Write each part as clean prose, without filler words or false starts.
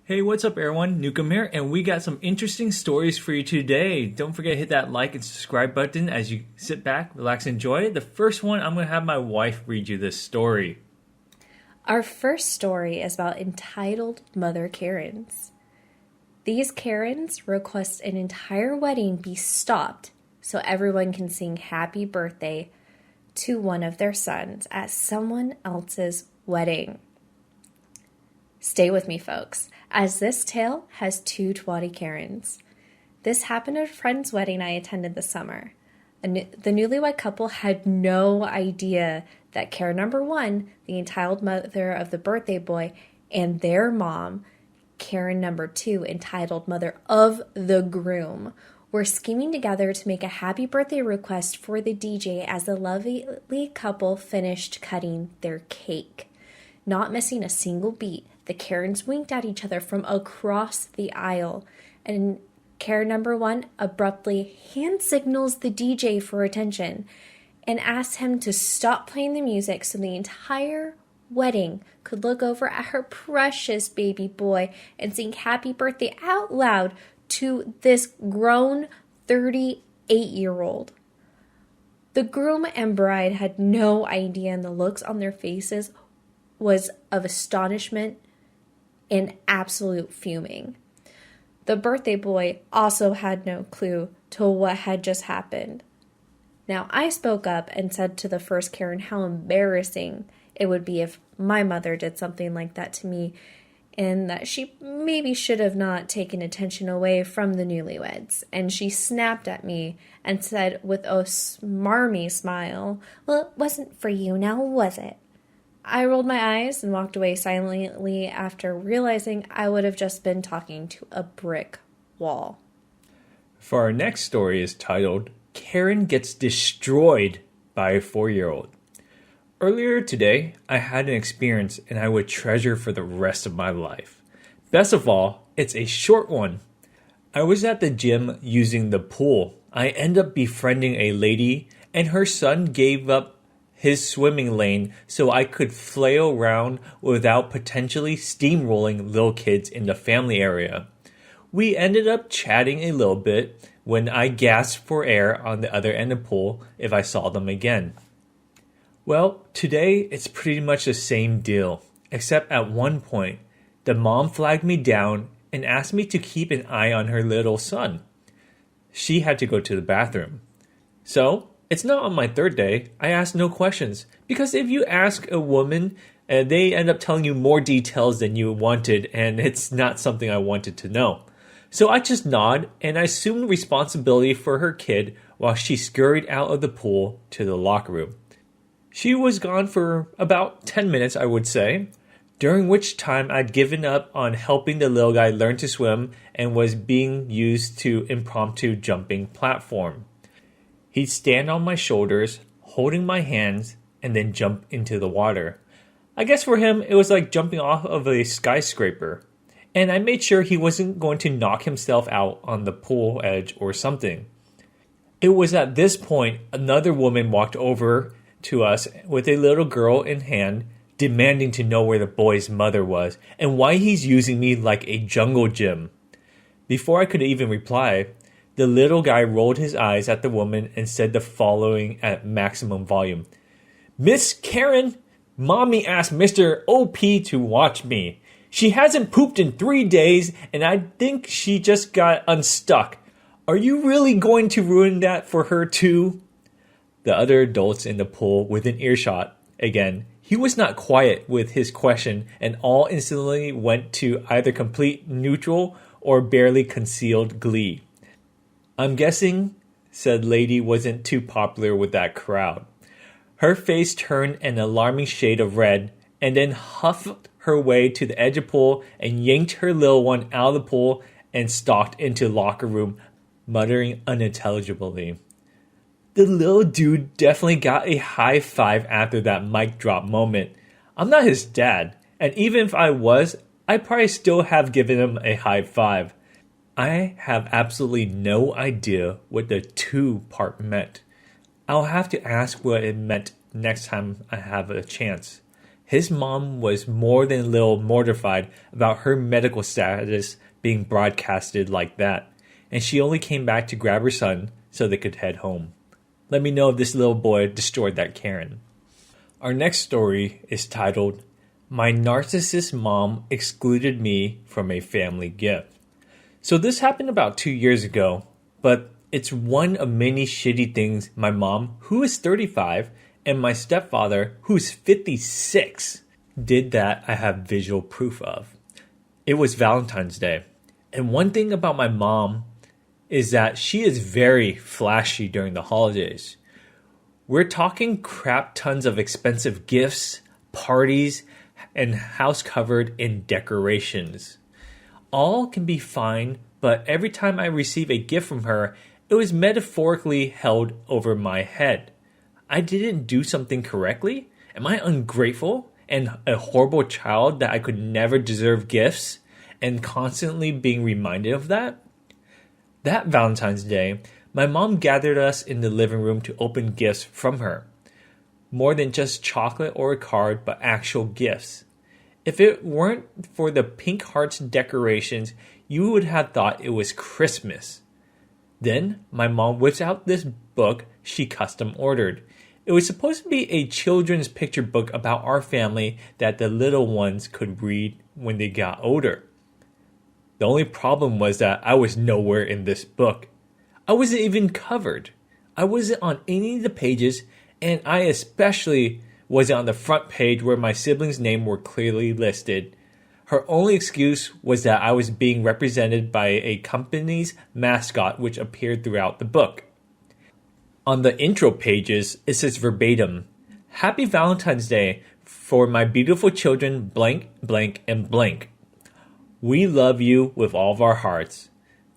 Hey, what's up, everyone? Nukem here, and we got some interesting stories for you today. Don't forget to hit that like and subscribe button as you sit back, relax, and enjoy. The first one, I'm going to have my wife read you this story. Our first story is about entitled Mother Karens. These Karens request an entire wedding be stopped so everyone can sing happy birthday to one of their sons at someone else's wedding. Stay with me, folks, as this tale has two twatty Karens. This happened at a friend's wedding I attended this summer. The newlywed couple had no idea that Karen number one, the entitled mother of the birthday boy, and their mom, Karen number two, entitled mother of the groom, were scheming together to make a happy birthday request for the DJ as the lovely couple finished cutting their cake. Not missing a single beat, the Karens winked at each other from across the aisle, and Karen number one abruptly hand signals the DJ for attention and asks him to stop playing the music so the entire wedding could look over at her precious baby boy and sing happy birthday out loud to this grown 38-year-old. The groom and bride had no idea, and the looks on their faces was of astonishment and absolute fuming. The birthday boy also had no clue to what had just happened. Now, I spoke up and said to the first Karen how embarrassing it would be if my mother did something like that to me, and that she maybe should have not taken attention away from the newlyweds. And she snapped at me and said with a smarmy smile, "Well, it wasn't for you now, was it?" I rolled my eyes and walked away silently after realizing I would have just been talking to a brick wall. For our next story is titled, Karen Gets Destroyed by a 4-year-old. Earlier today, I had an experience and I would treasure for the rest of my life. Best of all, it's a short one. I was at the gym using the pool. I ended up befriending a lady and her son gave up his swimming lane so I could flail around without potentially steamrolling little kids in the family area. We ended up chatting a little bit when I gasped for air on the other end of the pool if I saw them again. Well, today it's pretty much the same deal, except at one point, the mom flagged me down and asked me to keep an eye on her little son. She had to go to the bathroom. So, it's not on my third day. I asked no questions. Because if you ask a woman, they end up telling you more details than you wanted, and it's not something I wanted to know. So I just nod, and I assumed responsibility for her kid while she scurried out of the pool to the locker room. She was gone for about 10 minutes, I would say, during which time I'd given up on helping the little guy learn to swim and was being used to impromptu jumping platform. He'd stand on my shoulders, holding my hands, and then jump into the water. I guess for him, it was like jumping off of a skyscraper. And I made sure he wasn't going to knock himself out on the pool edge or something. It was at this point another woman walked over to us with a little girl in hand, demanding to know where the boy's mother was and why he's using me like a jungle gym. Before I could even reply, the little guy rolled his eyes at the woman and said the following at maximum volume. "Miss Karen, Mommy asked Mr. OP to watch me. She hasn't pooped in 3 days and I think she just got unstuck. Are you really going to ruin that for her too?" The other adults in the pool within earshot, again, he was not quiet with his question and all instantly went to either complete neutral or barely concealed glee. "I'm guessing," said lady wasn't too popular with that crowd. Her face turned an alarming shade of red and then huffed her way to the edge of the pool and yanked her little one out of the pool and stalked into the locker room, muttering unintelligibly. The little dude definitely got a high five after that mic drop moment. I'm not his dad, and even if I was, I'd probably still have given him a high five. I have absolutely no idea what the "two" part meant. I'll have to ask what it meant next time I have a chance. His mom was more than a little mortified about her medical status being broadcasted like that, and she only came back to grab her son so they could head home. Let me know if this little boy destroyed that Karen. Our next story is titled, My Narcissist Mom Excluded Me from a Family Gift. So this happened about 2 years ago, but it's one of many shitty things my mom, who is 35, and my stepfather, who's 56, did that I have visual proof of. It was Valentine's Day. And one thing about my mom is that she is very flashy during the holidays. We're talking crap tons of expensive gifts, parties, and house covered in decorations. All can be fine, but every time I receive a gift from her, it was metaphorically held over my head. I didn't do something correctly? Am I ungrateful and a horrible child that I could never deserve gifts and constantly being reminded of that? That Valentine's Day, my mom gathered us in the living room to open gifts from her. More than just chocolate or a card, but actual gifts. If it weren't for the pink hearts decorations, you would have thought it was Christmas. Then, my mom whips out this book she custom ordered. It was supposed to be a children's picture book about our family that the little ones could read when they got older. The only problem was that I was nowhere in this book. I wasn't even covered. I wasn't on any of the pages, and I especially wasn't on the front page where my siblings' names were clearly listed. Her only excuse was that I was being represented by a company's mascot which appeared throughout the book. On the intro pages, it says verbatim, Happy Valentine's Day for my beautiful children blank, blank, and blank. We love you with all of our hearts.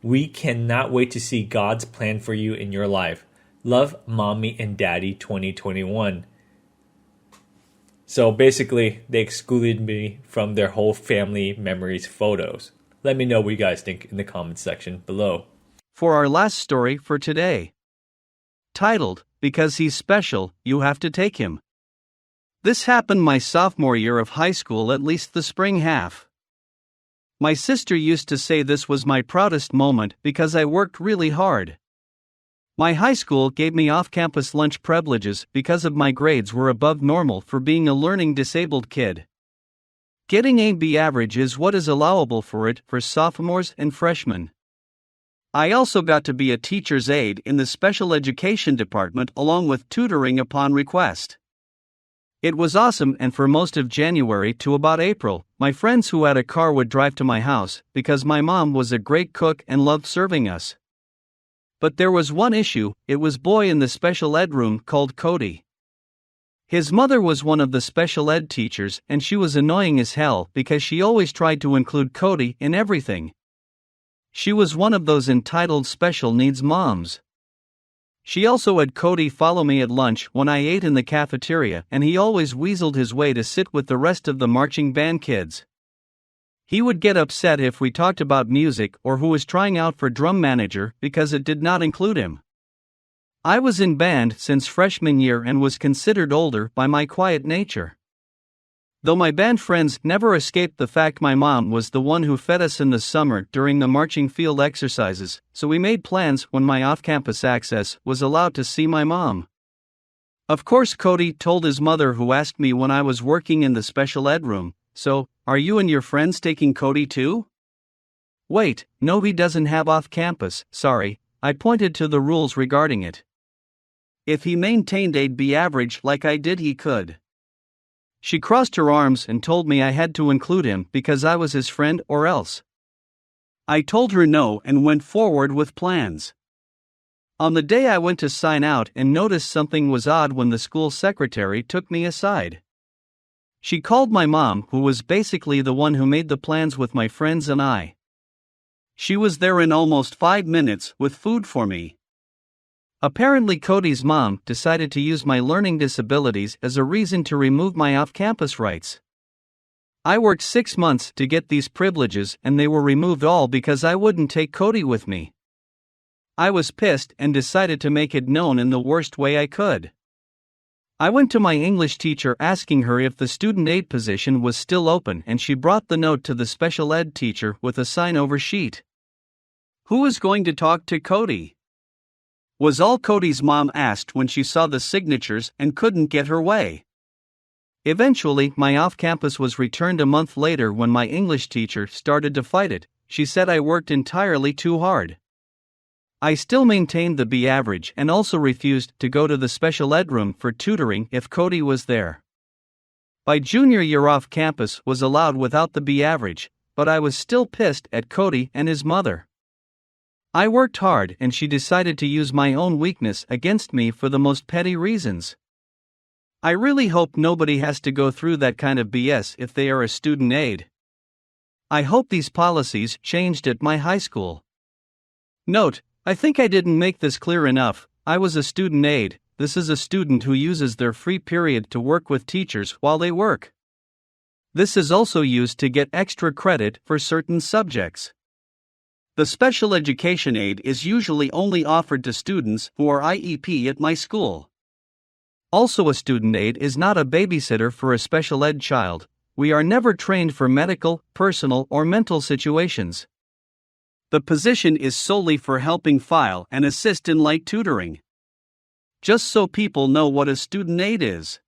We cannot wait to see God's plan for you in your life. Love, Mommy and Daddy 2021. So basically, they excluded me from their whole family memories photos. Let me know what you guys think in the comments section below. For our last story for today. Titled, Because He's Special, You Have to Take Him. This happened my sophomore year of high school, at least the spring half. My sister used to say this was my proudest moment because I worked really hard. My high school gave me off-campus lunch privileges because of my grades were above normal for being a learning disabled kid. Getting a B average is what is allowable for it for sophomores and freshmen. I also got to be a teacher's aide in the special education department along with tutoring upon request. It was awesome, and for most of January to about April, my friends who had a car would drive to my house because my mom was a great cook and loved serving us. But there was one issue, it was boy in the special ed room called Cody. His mother was one of the special ed teachers and she was annoying as hell because she always tried to include Cody in everything. She was one of those entitled special needs moms. She also had Cody follow me at lunch when I ate in the cafeteria, and he always weaseled his way to sit with the rest of the marching band kids. He would get upset if we talked about music or who was trying out for drum manager because it did not include him. I was in band since freshman year and was considered older by my quiet nature. Though my band friends never escaped the fact my mom was the one who fed us in the summer during the marching field exercises, so we made plans when my off-campus access was allowed to see my mom. Of course, Cody told his mother, who asked me when I was working in the special ed room, "So, are you and your friends taking Cody too?" "Wait, no, he doesn't have off-campus, sorry," I pointed to the rules regarding it. If he maintained a B average like I did, he could. She crossed her arms and told me I had to include him because I was his friend or else. I told her no and went forward with plans. On the day I went to sign out and noticed something was odd when the school secretary took me aside. She called my mom, who was basically the one who made the plans with my friends and I. She was there in almost 5 minutes with food for me. Apparently Cody's mom decided to use my learning disabilities as a reason to remove my off-campus rights. I worked 6 months to get these privileges and they were removed all because I wouldn't take Cody with me. I was pissed and decided to make it known in the worst way I could. I went to my English teacher asking her if the student aid position was still open, and she brought the note to the special ed teacher with a sign-over sheet. Who is going to talk to Cody? Was all Cody's mom asked when she saw the signatures and couldn't get her way. Eventually, my off-campus was returned a month later when my English teacher started to fight it. She said I worked entirely too hard. I still maintained the B average and also refused to go to the special ed room for tutoring if Cody was there. My junior year off campus was allowed without the B average, but I was still pissed at Cody and his mother. I worked hard and she decided to use my own weakness against me for the most petty reasons. I really hope nobody has to go through that kind of BS if they are a student aide. I hope these policies changed at my high school. Note, I think I didn't make this clear enough. I was a student aide. This is a student who uses their free period to work with teachers while they work. This is also used to get extra credit for certain subjects. The special education aid is usually only offered to students who are IEP at my school. Also, a student aide is not a babysitter for a special ed child. We are never trained for medical, personal, or mental situations. The position is solely for helping file and assist in light tutoring. Just so people know what a student aide is.